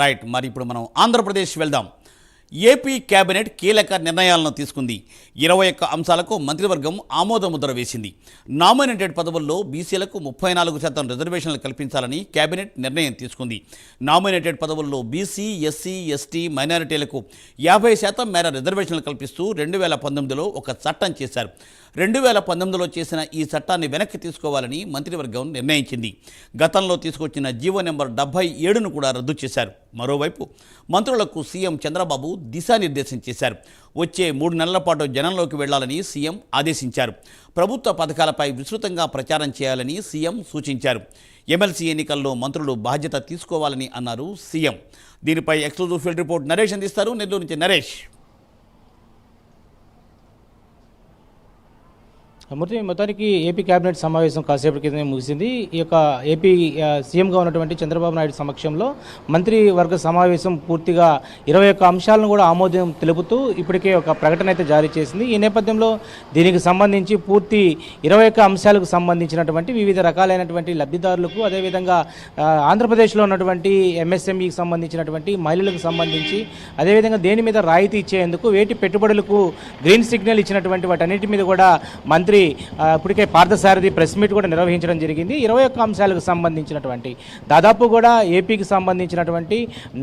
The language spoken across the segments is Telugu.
రైట్. మరి ఇప్పుడు మనం ఆంధ్రప్రదేశ్ వెళ్దాం. ఏపీ కేబినెట్ కీలక నిర్ణయాలను తీసుకుంది. 21 అంశాలకు మంత్రివర్గం ఆమోదముద్ర వేసింది. నామినేటెడ్ పదవుల్లో బీసీలకు 34% రిజర్వేషన్లు కల్పించాలని కేబినెట్ నిర్ణయం తీసుకుంది. నామినేటెడ్ పదవుల్లో బీసీ, ఎస్సీ, ఎస్టీ, మైనారిటీలకు 50% మేర రిజర్వేషన్లు కల్పిస్తూ 2019లో ఒక చట్టం చేశారు. 2019లో చేసిన ఈ చట్టాన్ని వెనక్కి తీసుకోవాలని మంత్రివర్గం నిర్ణయించింది. గతంలో తీసుకొచ్చిన జీవో నెంబర్ 77ను కూడా రద్దు చేశారు. మరోవైపు మంత్రులకు సీఎం చంద్రబాబు దిశానిర్దేశం చేశారు. వచ్చే 3 నెలల పాటు జనంలోకి వెళ్లాలని సీఎం ఆదేశించారు. ప్రభుత్వ పథకాలపై విస్తృతంగా ప్రచారం చేయాలని సీఎం సూచించారు. ఎమ్మెల్సీ ఎన్నికల్లో మంత్రులు బాధ్యత తీసుకోవాలని అన్నారు సీఎం. దీనిపై ఎక్స్క్లూజివ్ ఫీల్డ్ రిపోర్ట్ నరేష్ అందిస్తారు. నెల్లూరు నుంచి నరేష్. మొత్తానికి ఏపీ కేబినెట్ సమావేశం కాసేపటి క్రితమే ముగిసింది. ఈ యొక్క ఏపీ సీఎంగా ఉన్నటువంటి చంద్రబాబు నాయుడు సమక్షంలో మంత్రివర్గ సమావేశం పూర్తిగా 21 అంశాలను కూడా ఆమోదం తెలుపుతూ ఇప్పటికే ఒక ప్రకటన అయితే జారీ చేసింది. ఈ నేపథ్యంలో దీనికి సంబంధించి పూర్తి 21 అంశాలకు సంబంధించినటువంటి వివిధ రకాలైనటువంటి లబ్ధిదారులకు, అదేవిధంగా ఆంధ్రప్రదేశ్లో ఉన్నటువంటి ఎంఎస్ఎంఈకి సంబంధించినటువంటి మహిళలకు సంబంధించి, అదేవిధంగా దేని మీద రాయితీ ఇచ్చేందుకు, వేటి పెట్టుబడులకు గ్రీన్ సిగ్నల్ ఇచ్చినటువంటి వాటన్నిటి మీద కూడా మంత్రి ఇప్పటికే పార్థసారథి ప్రెస్ మీట్ కూడా నిర్వహించడం జరిగింది. 21 అంశాలకు సంబంధించినటువంటి దాదాపు కూడా ఏపీకి సంబంధించినటువంటి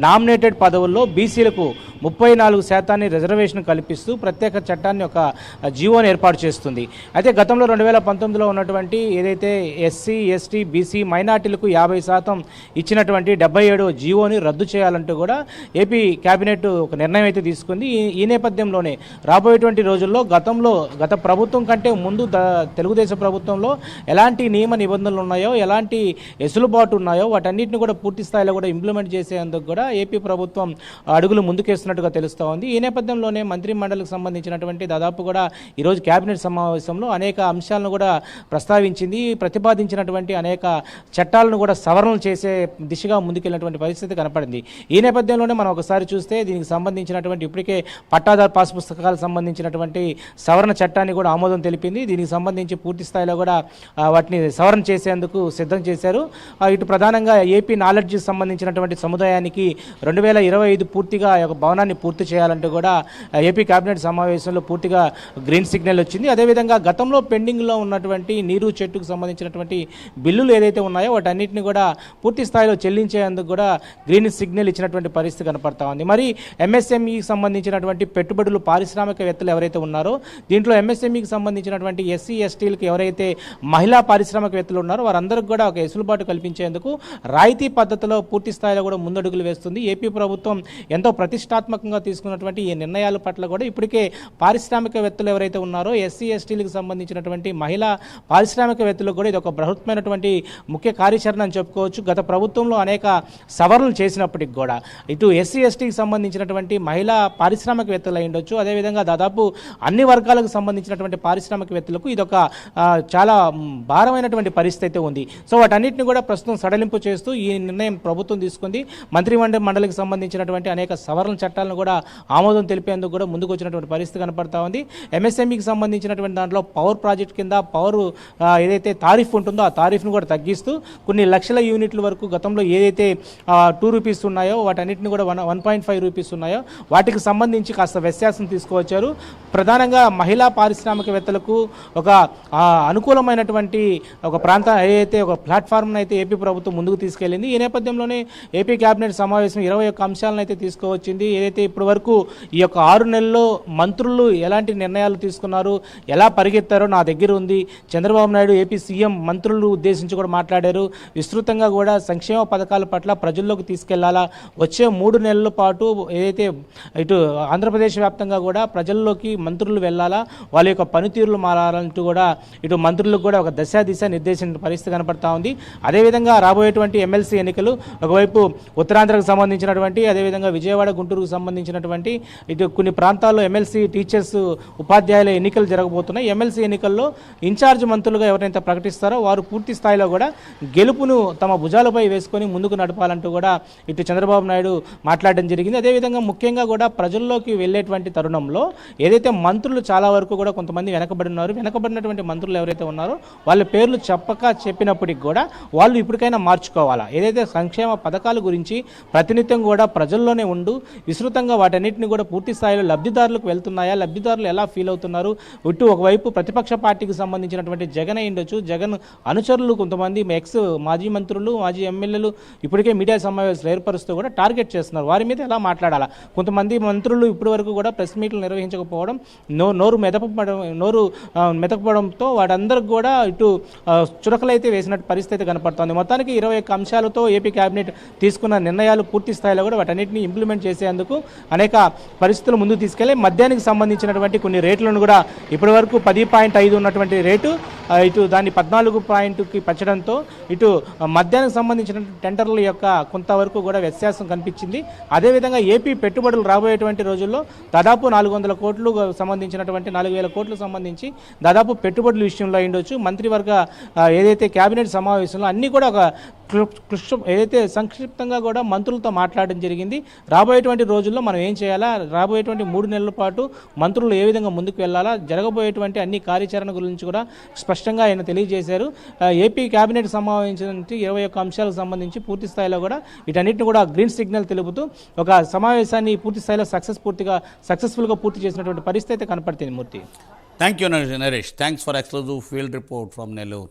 నామినేటెడ్ పదవుల్లో బీసీలకు 34% రిజర్వేషన్ కల్పిస్తూ ప్రత్యేక చట్టాన్ని ఒక జీవోని ఏర్పాటు చేస్తుంది. అయితే గతంలో 2019లో ఉన్నటువంటి ఏదైతే ఎస్సీ, ఎస్టీ, బీసీ, మైనార్టీలకు 50% ఇచ్చినటువంటి 77వ జీవోని రద్దు చేయాలంటూ కూడా ఏపీ కేబినెట్ ఒక నిర్ణయం అయితే తీసుకుంది. ఈ నేపథ్యంలోనే రాబోయేటువంటి రోజుల్లో గత ప్రభుత్వం కంటే ముందు తెలుగుదేశం ప్రభుత్వంలో ఎలాంటి నియమ నిబంధనలు ఉన్నాయో, ఎలాంటి వెసులుబాటు ఉన్నాయో వాటన్నిటిని కూడా పూర్తి స్థాయిలో కూడా ఇంప్లిమెంట్ చేసేందుకు కూడా ఏపీ ప్రభుత్వం అడుగులు ముందుకేస్తున్నట్టుగా తెలుస్తూ ఉంది. ఈ నేపథ్యంలోనే మంత్రి మండలికి సంబంధించినటువంటి దాదాపు కూడా ఈరోజు కేబినెట్ సమావేశంలో అనేక అంశాలను కూడా ప్రస్తావించింది. ప్రతిపాదించినటువంటి అనేక చట్టాలను కూడా సవరణలు చేసే దిశగా ముందుకెళ్ళినటువంటి పరిస్థితి కనపడింది. ఈ నేపథ్యంలోనే మనం ఒకసారి చూస్తే దీనికి సంబంధించినటువంటి ఇప్పటికే పట్టాదారు పాస్ పుస్తకాలకు సంబంధించినటువంటి సవరణ చట్టాన్ని కూడా ఆమోదం తెలిపింది. దీనికి సంబంధించి పూర్తి స్థాయిలో కూడా వాటిని సవరణ చేసేందుకు సిద్ధం చేశారు. ఇటు ప్రధానంగా ఏపీ నాలెడ్జ్కి సంబంధించినటువంటి సముదాయానికి 2025 పూర్తిగా ఒక భవనాన్ని పూర్తి చేయాలంటూ కూడా ఏపీ కేబినెట్ సమావేశంలో పూర్తిగా గ్రీన్ సిగ్నల్ వచ్చింది. అదేవిధంగా గతంలో పెండింగ్లో ఉన్నటువంటి నీరు చెట్టుకు సంబంధించినటువంటి బిల్లులు ఏదైతే ఉన్నాయో వాటన్నిటిని కూడా పూర్తి స్థాయిలో చెల్లించేందుకు కూడా గ్రీన్ సిగ్నల్ ఇచ్చినటువంటి పరిస్థితి కనపడతా ఉంది. మరి ఎంఎస్ఎంఈకి సంబంధించినటువంటి పెట్టుబడులు, పారిశ్రామికవేత్తలు ఎవరైతే ఉన్నారో దీంట్లో ఎంఎస్ఎంఈకి సంబంధించినటువంటి ఎస్సీ, ఎస్టీలకు ఎవరైతే మహిళా పారిశ్రామికవేత్తలు ఉన్నారో వారందరికీ కూడా ఒక వెసులుబాటు కల్పించేందుకు రాయితీ పద్ధతిలో పూర్తి స్థాయిలో కూడా ముందడుగులు వేస్తుంది. ఏపీ ప్రభుత్వం ఎంతో ప్రతిష్టాత్మకంగా తీసుకున్నటువంటి ఈ నిర్ణయాల పట్ల కూడా ఇప్పటికే పారిశ్రామికవేత్తలు ఎవరైతే ఉన్నారో ఎస్సీ, ఎస్టీలకు సంబంధించినటువంటి మహిళా పారిశ్రామికవేత్తలకు కూడా ఇది ఒక బృహత్మైనటువంటి ముఖ్య కార్యాచరణ అని చెప్పుకోవచ్చు. గత ప్రభుత్వంలో అనేక సవరణలు చేసినప్పటికి కూడా ఇటు ఎస్సీ, ఎస్టీకి సంబంధించినటువంటి మహిళా పారిశ్రామికవేత్తలు అయి ఉండొచ్చు, అదేవిధంగా దాదాపు అన్ని వర్గాలకు సంబంధించినటువంటి పారిశ్రామికవేత్తలకు ఇదొక చాలా భారమైనటువంటి పరిస్థితి అయితే ఉంది. సో వాటన్నిటిని కూడా ప్రస్తుతం సడలింపు చేస్తూ ఈ నిర్ణయం ప్రభుత్వం తీసుకుంది. మండలికి సంబంధించినటువంటి అనేక సవరణ చట్టాలను కూడా ఆమోదం తెలిపేందుకు కూడా ముందుకు వచ్చినటువంటి పరిస్థితి కనపడతా ఉంది. ఎంఎస్ఎంఈకి సంబంధించినటువంటి దాంట్లో పవర్ ప్రాజెక్ట్ కింద పవర్ ఏదైతే తారీఫ్ ఉంటుందో ఆ తారీఫ్ను కూడా తగ్గిస్తూ కొన్ని లక్షల యూనిట్ల వరకు గతంలో ఏదైతే 2 రూపీస్ ఉన్నాయో వాటన్నిటిని కూడా 1.5 రూపీస్ ఉన్నాయో వాటికి సంబంధించి కాస్త వ్యత్యాసం తీసుకువచ్చారు. ప్రధానంగా మహిళా పారిశ్రామికవేత్తలకు ఒక అనుకూలమైనటువంటి ఒక ఏదైతే ఒక ప్లాట్ఫామ్ను అయితే ఏపీ ప్రభుత్వం ముందుకు తీసుకెళ్లింది. ఈ నేపథ్యంలోనే ఏపీ కేబినెట్ సమావేశం 21 అంశాలను అయితే తీసుకువచ్చింది. ఏదైతే ఇప్పటి వరకు ఈ యొక్క 6 నెలల్లో మంత్రులు ఎలాంటి నిర్ణయాలు తీసుకున్నారు, ఎలా పరిగెత్తారో నా దగ్గర ఉంది. చంద్రబాబు నాయుడు ఏపీ సీఎం మంత్రులు ఉద్దేశించి కూడా మాట్లాడారు. విస్తృతంగా కూడా సంక్షేమ పథకాల పట్ల ప్రజల్లోకి తీసుకెళ్లాలా, వచ్చే 3 నెలల పాటు ఏదైతే ఇటు ఆంధ్రప్రదేశ్ వ్యాప్తంగా కూడా ప్రజల్లోకి మంత్రులు వెళ్లాలా, వాళ్ళ యొక్క పనితీరులు మారాలంటూ కూడా ఇటు మంత్రులకు కూడా ఒక దిశ నిర్దేశించిన పరిస్థితి కనపడతా ఉంది. అదేవిధంగా రాబోయేటువంటి ఎమ్మెల్సీ ఎన్నికలు ఒకవైపు ఉత్తరాంధ్రకు సంబంధించినటువంటి, అదేవిధంగా విజయవాడ, గుంటూరుకు సంబంధించినటువంటి ఇటు కొన్ని ప్రాంతాల్లో ఎమ్మెల్సీ టీచర్స్, ఉపాధ్యాయుల ఎన్నికలు జరగబోతున్నాయి. ఎమ్మెల్సీ ఎన్నికల్లో ఇన్ఛార్జ్ మంత్రులుగా ఎవరైతే ప్రకటిస్తారో వారు పూర్తి స్థాయిలో కూడా గెలుపును తమ భుజాలపై వేసుకొని ముందుకు నడపాలంటూ కూడా ఇటు చంద్రబాబు నాయుడు మాట్లాడడం జరిగింది. అదేవిధంగా ముఖ్యంగా కూడా ప్రజల్లోకి వెళ్ళేటువంటి తరుణంలో ఏదైతే మంత్రులు చాలా వరకు కూడా కొంతమంది వెనకబడి ఉన్నారు, ఉన్నారు, వెనకబడినటువంటి మంత్రులు ఎవరైతే ఉన్నారో వాళ్ళ పేర్లు చెప్పినప్పటికి కూడా వాళ్ళు ఇప్పటికైనా మార్చుకోవాలా. ఏదైతే సంక్షేమ పథకాల గురించి ప్రతినిత్యం కూడా ప్రజల్లోనే ఉండు విస్తృతంగా వాటన్నిటిని కూడా పూర్తి స్థాయిలో లబ్ధిదారులకు వెళ్తున్నాయా, లబ్ధిదారులు ఎలా ఫీల్ అవుతున్నారు, ఇటు ఒకవైపు ప్రతిపక్ష పార్టీకి సంబంధించినటువంటి జగన్ అయ్యుండొచ్చు, జగన్ అనుచరులు కొంతమంది మాజీ మంత్రులు, మాజీ ఎమ్మెల్యేలు ఇప్పటికే మీడియా సమావేశాలు ఏర్పరుస్తూ కూడా టార్గెట్ చేస్తున్నారు. వారి మీద ఎలా మాట్లాడాలా? కొంతమంది మంత్రులు ఇప్పటి వరకు కూడా ప్రెస్ మీట్లు నిర్వహించకపోవడం, నోరు మెదకపోవడంతో వాడందరికి కూడా ఇటు చురకలైతే వేసినట్టు పరిస్థితి కనపడుతోంది. మొత్తానికి 21 అంశాలతో ఏపీ కేబినెట్ తీసుకున్న నిర్ణయాలు పూర్తి స్థాయిలో కూడా వాటన్నిటిని ఇంప్లిమెంట్ చేసేందుకు అనేక పరిస్థితులు ముందుకు తీసుకెళ్లి మద్యానికి సంబంధించినటువంటి కొన్ని రేట్లను కూడా ఇప్పటి వరకు 10.5 ఉన్నటువంటి రేటు ఇటు దాన్ని 14.కి పెంచడంతో ఇటు మద్యానికి సంబంధించిన టెండర్ల యొక్క కొంతవరకు కూడా వ్యత్యాసం కనిపించింది. అదేవిధంగా ఏపీ పెట్టుబడులు రాబోయేటువంటి రోజుల్లో దాదాపు 400 కోట్లు సంబంధించినటువంటి 4,000 కోట్లు సంబంధించి దాదాపు పెట్టుబడుల విషయంలో అయ్యుండొచ్చు. మంత్రివర్గ ఏదైతే కేబినెట్ సమావేశంలో అన్నీ కూడా ఒక ఏదైతే సంక్షిప్తంగా కూడా మంత్రులతో మాట్లాడడం జరిగింది. రాబోయేటువంటి రోజుల్లో మనం ఏం చేయాలా, రాబోయేటువంటి 3 నెలల పాటు మంత్రులు ఏ విధంగా ముందుకు వెళ్ళాలా, జరగబోయేటువంటి అన్ని కార్యాచరణ గురించి కూడా స్పష్టంగా ఆయన తెలియజేశారు. ఏపీ కేబినెట్ సమావేశం 21 అంశాలకు సంబంధించి పూర్తి స్థాయిలో కూడా వీటన్నిటిని కూడా గ్రీన్ సిగ్నల్ తెలుపుతూ ఒక సమావేశాన్ని పూర్తి స్థాయిలో సక్సెస్ఫుల్గా పూర్తి చేసినటువంటి పరిస్థితి కనపడుతుంది. Murthy, thank you Naresh. Thanks for exclusive field report from Nellore.